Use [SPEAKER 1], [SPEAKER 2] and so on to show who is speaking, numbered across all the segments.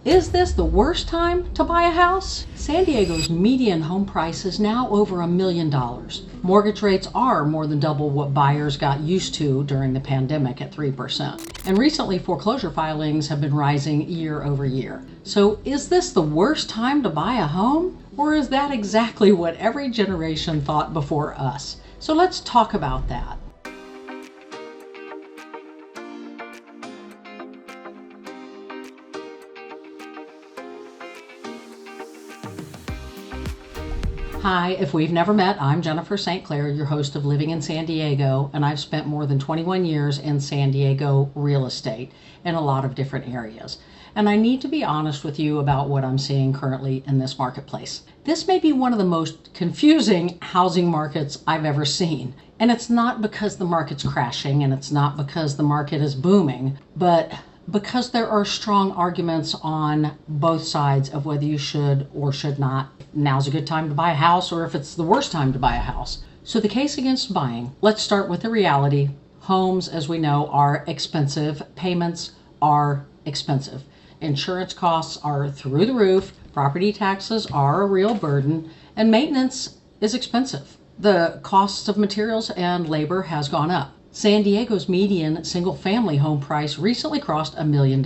[SPEAKER 1] Is this the worst time to buy a house? San Diego's median home price is now over $1 million. Mortgage rates are more than double what buyers got used to during the pandemic at 3%. And recently, foreclosure filings have been rising year over year. So is this the worst time to buy a home? Or is that exactly what every generation thought before us? So let's talk about that. Hi, if we've never met, I'm Jennifer St. Clair, your host of Living in San Diego, and I've spent more than 21 years in San Diego real estate in a lot of different areas. And I need to be honest with you about what I'm seeing currently in this marketplace. This may be one of the most confusing housing markets I've ever seen. And it's not because the market's crashing, and it's not because the market is booming, but because there are strong arguments on both sides of whether you should or should not. Now's a good time to buy a house, or if it's the worst time to buy a house. So the case against buying, let's start with the reality. Homes, as we know, are expensive. Payments are expensive. Insurance costs are through the roof. Property taxes are a real burden, and maintenance is expensive. The costs of materials and labor has gone up. San Diego's median single-family home price recently crossed $1 million.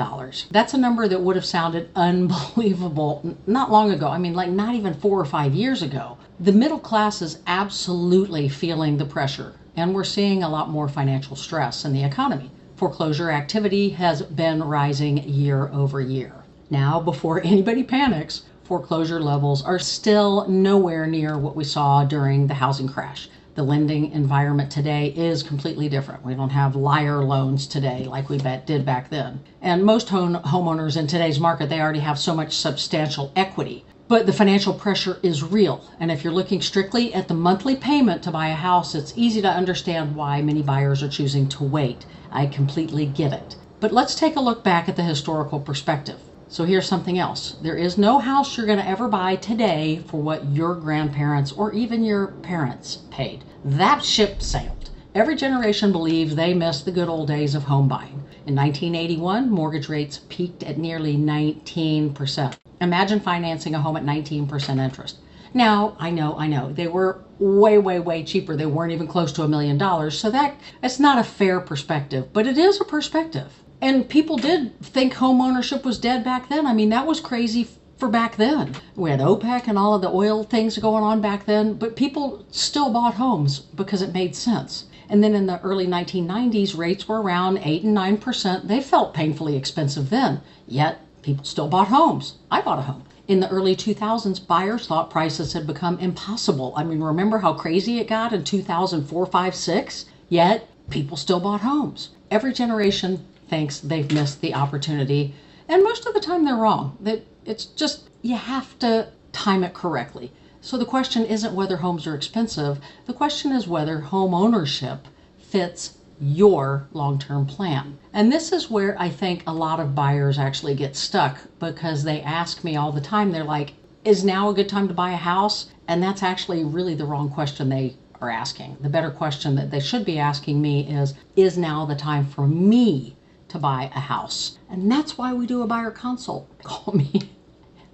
[SPEAKER 1] That's a number that would have sounded unbelievable not long ago. I mean, like not even 4 or 5 years ago. The middle class is absolutely feeling the pressure, and we're seeing a lot more financial stress in the economy. Foreclosure activity has been rising year over year. Now, before anybody panics, foreclosure levels are still nowhere near what we saw during the housing crash. The lending environment today is completely different. We don't have liar loans today like we did back then. And most homeowners in today's market, they already have so much substantial equity. But the financial pressure is real. And if you're looking strictly at the monthly payment to buy a house, it's easy to understand why many buyers are choosing to wait. I completely get it. But let's take a look back at the historical perspective. So here's something else. There is no house you're going to ever buy today for what your grandparents or even your parents paid. That ship sailed. Every generation believes they missed the good old days of home buying. In 1981, mortgage rates peaked at nearly 19%. Imagine financing a home at 19% interest. Now, I know, they were way cheaper. They weren't even close to $1 million. So that's not a fair perspective, but it is a perspective. And people did think home ownership was dead back then. I mean, that was crazy for back then. We had OPEC and all of the oil things going on back then, but people still bought homes because it made sense. And then in the early 1990s, rates were around 8 and 9%. They felt painfully expensive then, yet people still bought homes. I bought a home. In the early 2000s, buyers thought prices had become impossible. I mean, remember how crazy it got in 2004, 5, 6? Yet people still bought homes. Every generation thinks they've missed the opportunity, and most of the time they're wrong. It's just, you have to time it correctly. So the question isn't whether homes are expensive. The question is whether home ownership fits your long-term plan. And this is where I think a lot of buyers actually get stuck, because they ask me all the time, they're like, is now a good time to buy a house? And that's actually really the wrong question they are asking. The better question that they should be asking me is now the time for me to buy a house? And that's why we do a buyer consult. Call me.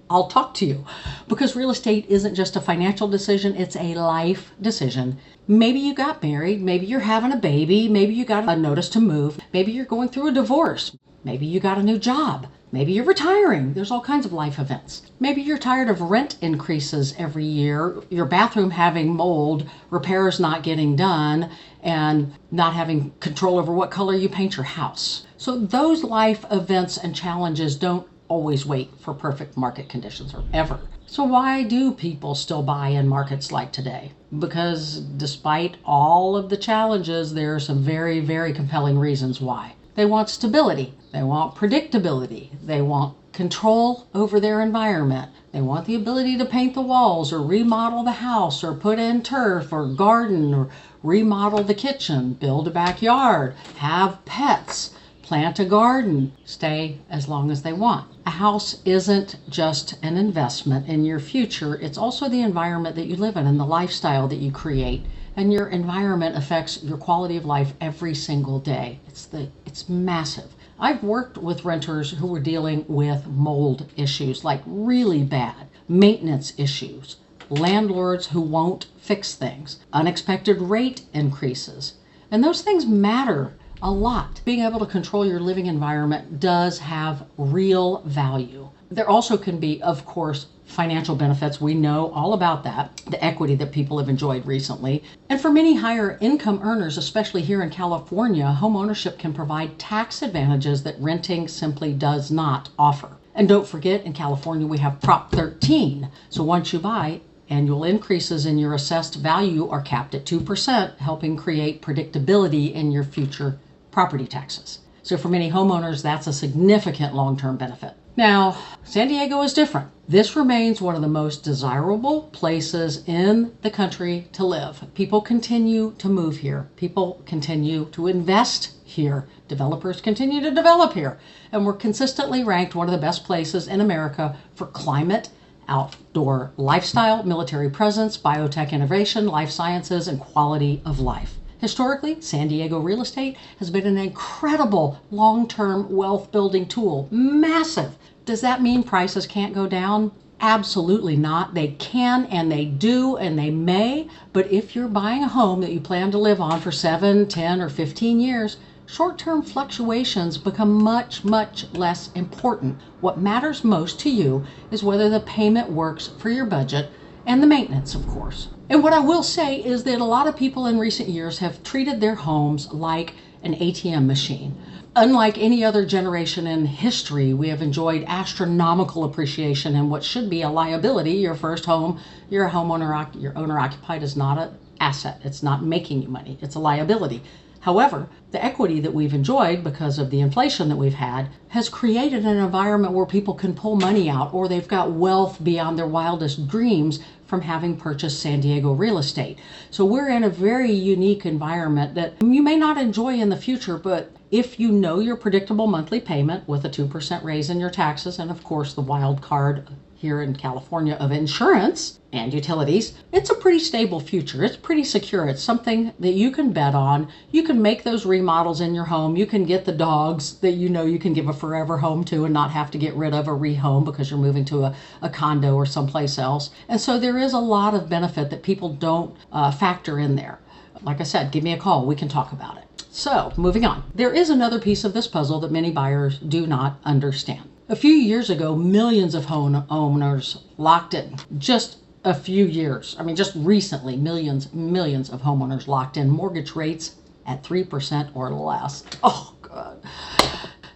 [SPEAKER 1] I'll talk to you, because real estate isn't just a financial decision, it's a life decision. Maybe you got married, maybe you're having a baby, maybe you got a notice to move, maybe you're going through a divorce, maybe you got a new job, maybe you're retiring. There's all kinds of life events. Maybe you're tired of rent increases every year, your bathroom having mold, repairs not getting done, and not having control over what color you paint your house. So those life events and challenges don't always wait for perfect market conditions, or ever. So why do people still buy in markets like today? Because despite all of the challenges, there are some very compelling reasons why. They want stability. They want predictability. They want control over their environment. They want the ability to paint the walls or remodel the house or put in turf or garden or remodel the kitchen, build a backyard, have pets, plant a garden, stay as long as they want. A house isn't just an investment in your future, it's also the environment that you live in and the lifestyle that you create. And your environment affects your quality of life every single day. It's massive. I've worked with renters who were dealing with mold issues, like really bad, maintenance issues, landlords who won't fix things, unexpected rate increases. And those things matter a lot. Being able to control your living environment does have real value. There also can be, of course, financial benefits. We know all about that, the equity that people have enjoyed recently. And for many higher income earners, especially here in California, homeownership can provide tax advantages that renting simply does not offer. And don't forget, in California, we have Prop 13. So once you buy, annual increases in your assessed value are capped at 2%, helping create predictability in your future property taxes. So for many homeowners, that's a significant long-term benefit. Now, San Diego is different. This remains one of the most desirable places in the country to live. People continue to move here. People continue to invest here. Developers continue to develop here. And we're consistently ranked one of the best places in America for climate, outdoor lifestyle, military presence, biotech innovation, life sciences, and quality of life. Historically, San Diego real estate has been an incredible long-term wealth building tool. Massive. Does that mean prices can't go down? Absolutely not. They can and they do and they may. But if you're buying a home that you plan to live on for 7, 10, or 15 years, short-term fluctuations become much, much less important. What matters most to you is whether the payment works for your budget and the maintenance, of course. And what I will say is that a lot of people in recent years have treated their homes like an ATM machine. Unlike any other generation in history, we have enjoyed astronomical appreciation in what should be a liability. Your first home, you're a homeowner, your owner occupied is not an asset. It's not making you money. It's a liability. However, the equity that we've enjoyed because of the inflation that we've had has created an environment where people can pull money out, or they've got wealth beyond their wildest dreams from having purchased San Diego real estate. So we're in a very unique environment that you may not enjoy in the future, but if you know your predictable monthly payment with a 2% raise in your taxes, and of course the wild card here in California of insurance and utilities, it's a pretty stable future. It's pretty secure. It's something that you can bet on. You can make those remodels in your home. You can get the dogs that you know you can give a forever home to and not have to get rid of or rehome because you're moving to a condo or someplace else. And so there is a lot of benefit that people don't factor in there. Like I said, give me a call. We can talk about it. So moving on. There is another piece of this puzzle that many buyers do not understand. A few years ago, millions of homeowners locked in. Just a few years. I mean, just recently, millions of homeowners locked in mortgage rates at 3% or less. Oh, God.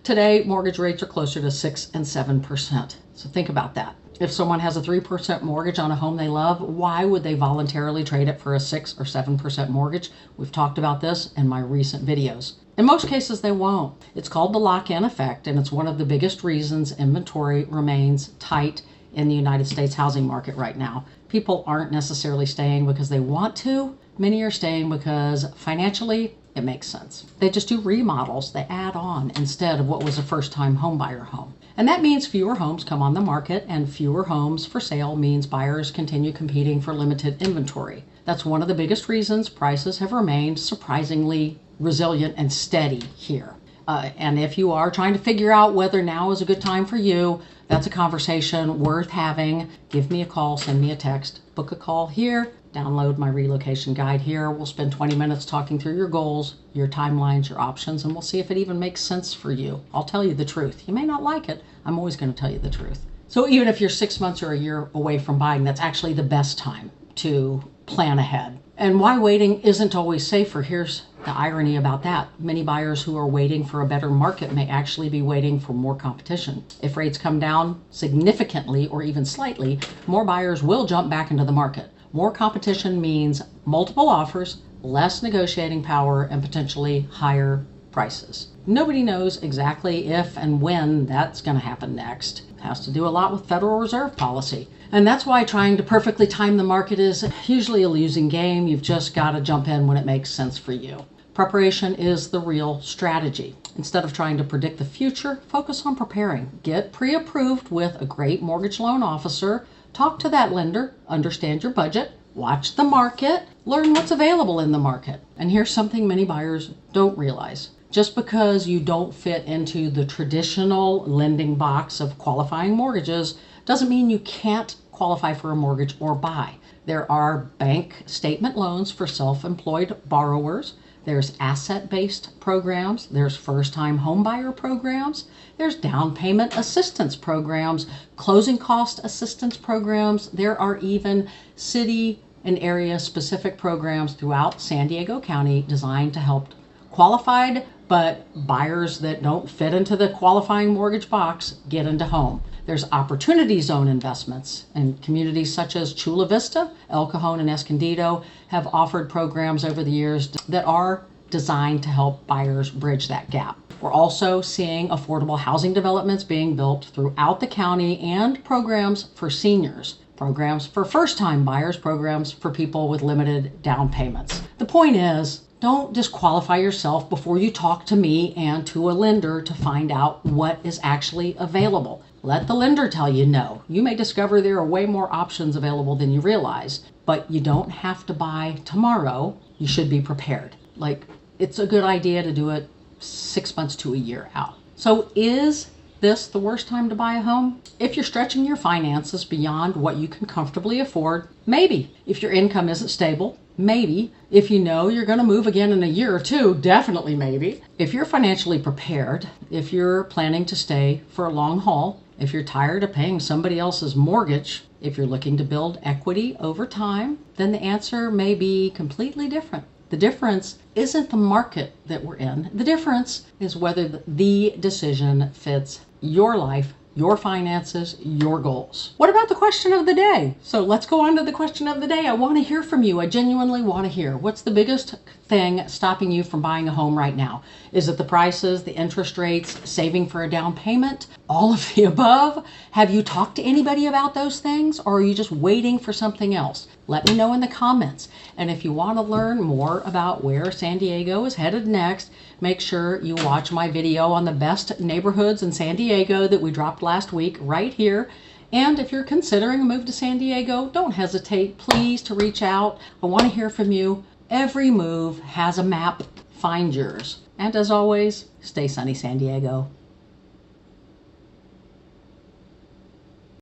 [SPEAKER 1] Today, mortgage rates are closer to 6 and 7%. So think about that. If someone has a 3% mortgage on a home they love, why would they voluntarily trade it for a 6 or 7% mortgage? We've talked about this in my recent videos. In most cases, they won't. It's called the lock-in effect, and it's one of the biggest reasons inventory remains tight in the United States housing market right now. People aren't necessarily staying because they want to. Many are staying because financially it makes sense. They just do remodels. They add on instead of what was a first-time home buyer home. And that means fewer homes come on the market, and fewer homes for sale means buyers continue competing for limited inventory. That's one of the biggest reasons prices have remained surprisingly resilient and steady here. And if you are trying to figure out whether now is a good time for you, that's a conversation worth having. Give me a call, send me a text, book a call here, download my relocation guide here. We'll spend 20 minutes talking through your goals, your timelines, your options, and we'll see if it even makes sense for you. I'll tell you the truth. You may not like it. I'm always going to tell you the truth. So even if you're 6 months or a year away from buying, that's actually the best time to plan ahead. And why waiting isn't always safer. Here's the irony about that. Many buyers who are waiting for a better market may actually be waiting for more competition. If rates come down significantly or even slightly, more buyers will jump back into the market. More competition means multiple offers, less negotiating power, and potentially higher prices. Nobody knows exactly if and when that's going to happen next. It has to do a lot with Federal Reserve policy. And that's why trying to perfectly time the market is usually a losing game. You've just got to jump in when it makes sense for you. Preparation is the real strategy. Instead of trying to predict the future, focus on preparing. Get pre-approved with a great mortgage loan officer. Talk to that lender, understand your budget, watch the market, learn what's available in the market. And here's something many buyers don't realize. Just because you don't fit into the traditional lending box of qualifying mortgages doesn't mean you can't qualify for a mortgage or buy. There are bank statement loans for self-employed borrowers. There's asset-based programs. There's first-time homebuyer programs. There's down payment assistance programs, closing cost assistance programs. There are even city and area specific programs throughout San Diego County designed to help qualified but buyers that don't fit into the qualifying mortgage box get into home. There's opportunity zone investments, and communities such as Chula Vista, El Cajon, and Escondido have offered programs over the years that are designed to help buyers bridge that gap. We're also seeing affordable housing developments being built throughout the county and programs for seniors, programs for first-time buyers, programs for people with limited down payments. The point is, don't disqualify yourself before you talk to me and to a lender to find out what is actually available. Let the lender tell you no. You may discover there are way more options available than you realize, but you don't have to buy tomorrow. You should be prepared. It's a good idea to do it 6 months to a year out. So is this the worst time to buy a home? If you're stretching your finances beyond what you can comfortably afford, maybe. If your income isn't stable, maybe. If you know you're going to move again in a year or two, definitely maybe. If you're financially prepared, if you're planning to stay for a long haul, if you're tired of paying somebody else's mortgage, if you're looking to build equity over time, then the answer may be completely different. The difference isn't the market that we're in. The difference is whether the decision fits your life, your finances, your goals. What about the question of the day? So let's go on to the question of the day. I want to hear from you. I genuinely want to hear. What's the biggest thing stopping you from buying a home right now? Is it the prices, the interest rates, saving for a down payment, all of the above? Have you talked to anybody about those things, or are you just waiting for something else? Let me know in the comments. And if you want to learn more about where San Diego is headed next, make sure you watch my video on the best neighborhoods in San Diego that we dropped last week right here. And if you're considering a move to San Diego, don't hesitate, please, to reach out. I want to hear from you. Every move has a map. Find yours. And as always, stay sunny, San Diego.